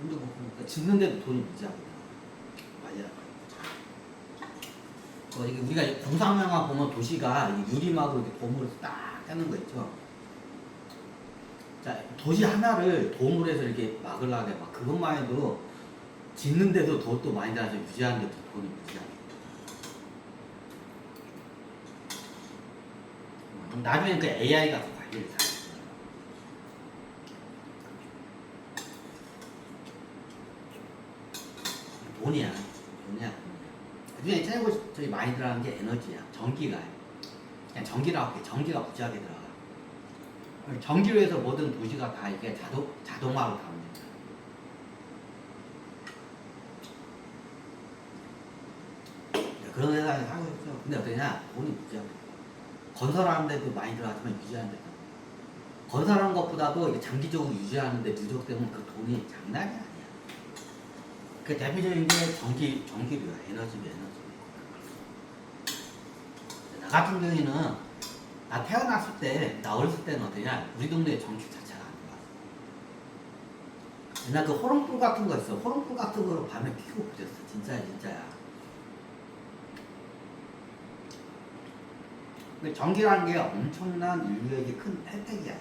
근데 뭐 그러니까 짓는데도 돈이 무지하게 맞아요. 이게 우리가 공상영화 보면 도시가 유리막으로 이렇게 도움으로 딱 하는 거 있죠. 자, 도시 하나를 도움으로 해서 이렇게 막으려고 해. 막 그것만 해도 짓는데도 돈도 많이 들어서 유지하는데도 돈이 무지하게. 나중에 그 AI가 그 관리를 잘 해요. 돈이야. 나중에 최고 저희 많이 들어가는 게 에너지야. 전기가. 그냥 전기라고 할게. 전기가 무지하게 들어가. 전기로 해서 모든 도시가 다 이렇게 자동화로 가면 됩니다. 그런 세상에 살고 있어. 근데 어떠냐? 돈이 무지하게. 건설하는 데도 많이 들어가지만 유지하는 데도. 건설하는 것보다도 이게 장기적으로 유지하는데 누적되면 그 돈이 장난이 아니야. 그 대표적인 게 전기료야. 에너지. 나 같은 경우에는 나 태어났을 때, 나 어렸을 때는 어떠냐? 우리 동네에 전기 자체가 안 들어왔어. 옛날 그 호롱불 같은 거 있어. 호롱불 같은 거로 밤에 피고 그랬어. 진짜야. 전기라는 게 엄청난 인류에게 큰 혜택이야.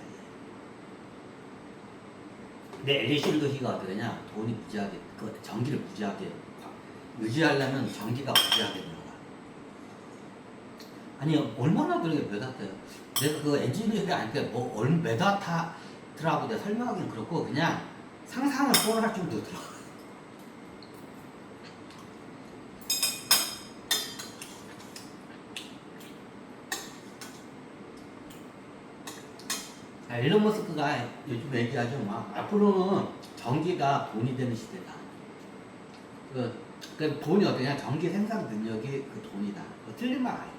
근데 엘리실 도시가 어떠냐? 돈이 무지하게, 그 전기를 무지하게 유지하려면 전기가 무지하게 들어가. 아니 얼마나 들어게 몇 와트예요? 내가 그 엔지니어가 아니니까 뭐 몇 와트라고 내가 설명하기는 그렇고 그냥 상상을 초월할 정도 들어. 일론 머스크가 요즘 얘기하죠. 막 앞으로는 전기가 돈이 되는 시대다. 그 돈이 어떠냐? 전기 생산 능력이 그 돈이다. 틀린 말 아니야.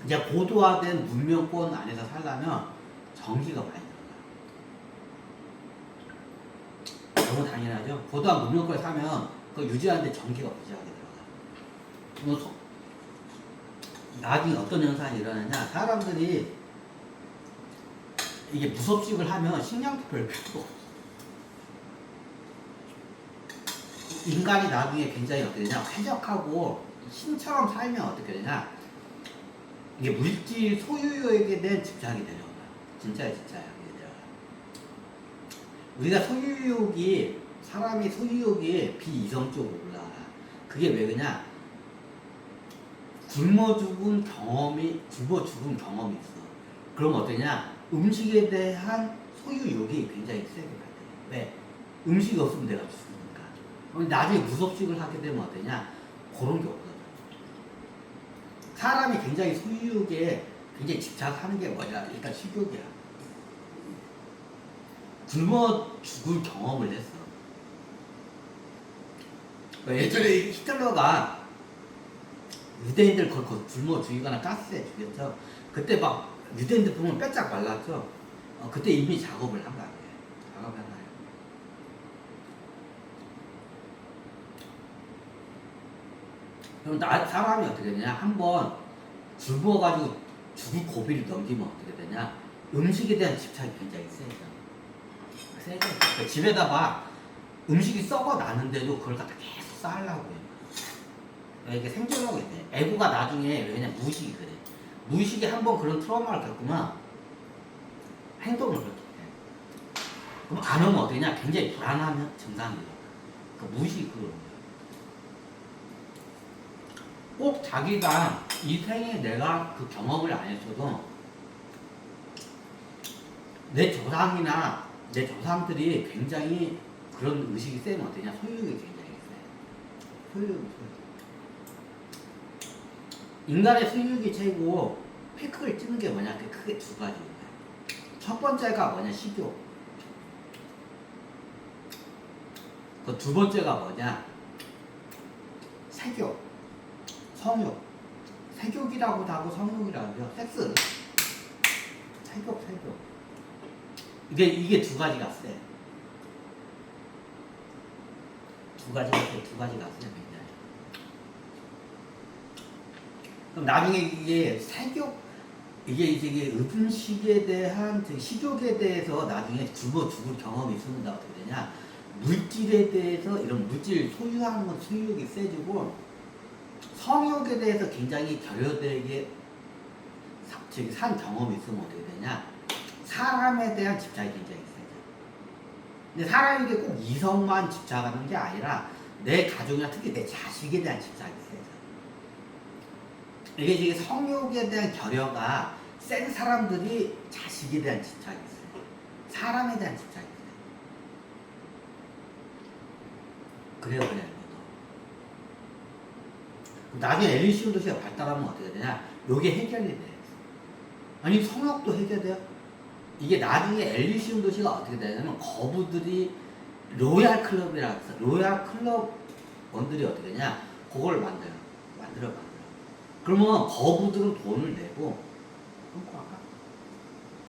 이제 고도화된 문명권 안에서 살려면 전기가 많이 들어가. 너무 당연하죠. 고도화 문명권에 사면 그거 유지하는데 전기가 무지하게 들어가. 나중에 어떤 현상이 일어나냐? 사람들이 이게 무섭식을 하면 식량도 별 필요가 없어. 인간이 나중에 굉장히 어떻게 되냐? 쾌적하고 신처럼 살면 어떻게 되냐? 이게 물질 소유욕에 대한 집착이 내려온다. 진짜야. 우리가 사람이 소유욕이 비이성적으로 올라가. 그게 왜 그러냐? 굶어 죽은 경험이 있어. 그럼 어떠냐? 음식에 대한 소유욕이 굉장히 세게 발달해. 왜? 음식이 없으면 내가 죽으니까. 그럼 나중에 무섭식을 하게 되면 어떠냐? 그런 게 없거든. 사람이 굉장히 소유욕에 굉장히 집착하는 게 뭐냐? 일단 식욕이야. 굶어 죽을 경험을 했어. 예전에 히틀러가 유대인들 굶어 죽이거나 가스에 죽였죠. 그때 막 유대인들 보면 빼짝 말랐죠. 그때 이미 작업을 한 거야. 작업을 한 거야. 그럼 사람이 어떻게 되냐? 한번 굶어가지고 죽을 고비를 넘기면 어떻게 되냐? 음식에 대한 집착이 굉장히 세죠. 그러니까 집에다 봐. 음식이 썩어 나는데도 그걸 갖다 계속 쌓으려고 해. 이게 생존하고 있네. 애고가 나중에 왜냐 무의식이 그래. 무의식이 한번 그런 트라우마를 겪으면 행동을 그렇게 해. 그럼 안 오면 어떠냐? 굉장히 불안한 증상이에요. 그 무의식이 그런 거예요. 꼭 자기가 이 생에 내가 그 경험을 안 했어도 내 조상이나 내 조상들이 굉장히 그런 의식이 세면 어떠냐? 소유욕이 굉장히 세. 소유욕이. 인간의 소유욕이 최고 피크를 찍는 게 뭐냐? 크게 두 가지입니다. 첫 번째가 뭐냐? 식욕. 그 두 번째가 뭐냐? 색욕. 성욕. 색욕이라고도 하고 성욕이라고 하죠. 섹스. 색욕. 이게 두 가지가 세. 두 가지가 세. 그럼 나중에 이게 색욕, 이게 이제 음식에 대한 식욕에 대해서 나중에 죽을 경험이 있으면 어떻게 되냐? 물질에 대해서 이런 물질 소유하는 건 소유욕이 세지고 성욕에 대해서 굉장히 결여되게 산 경험이 있으면 어떻게 되냐? 사람에 대한 집착이 굉장히 세죠. 근데 사람에게 꼭 이성만 집착하는 게 아니라 내 가족이나 특히 내 자식에 대한 집착이 세죠. 이게 지금 성욕에 대한 결여가 센 사람들이 자식에 대한 집착이 있어요. 사람에 대한 집착이 있어요. 그래요, 이거도. 나중에 엘리시움 도시가 발달하면 어떻게 되냐? 요게 해결이 돼요. 아니, 성욕도 해결돼요. 이게 나중에 엘리시움 도시가 어떻게 되냐면 거부들이 로얄 클럽이라고 해서 로얄 클럽 원들이 어떻게 되냐? 그걸 만들어. 그러면 거부들은 돈을 내고, 아까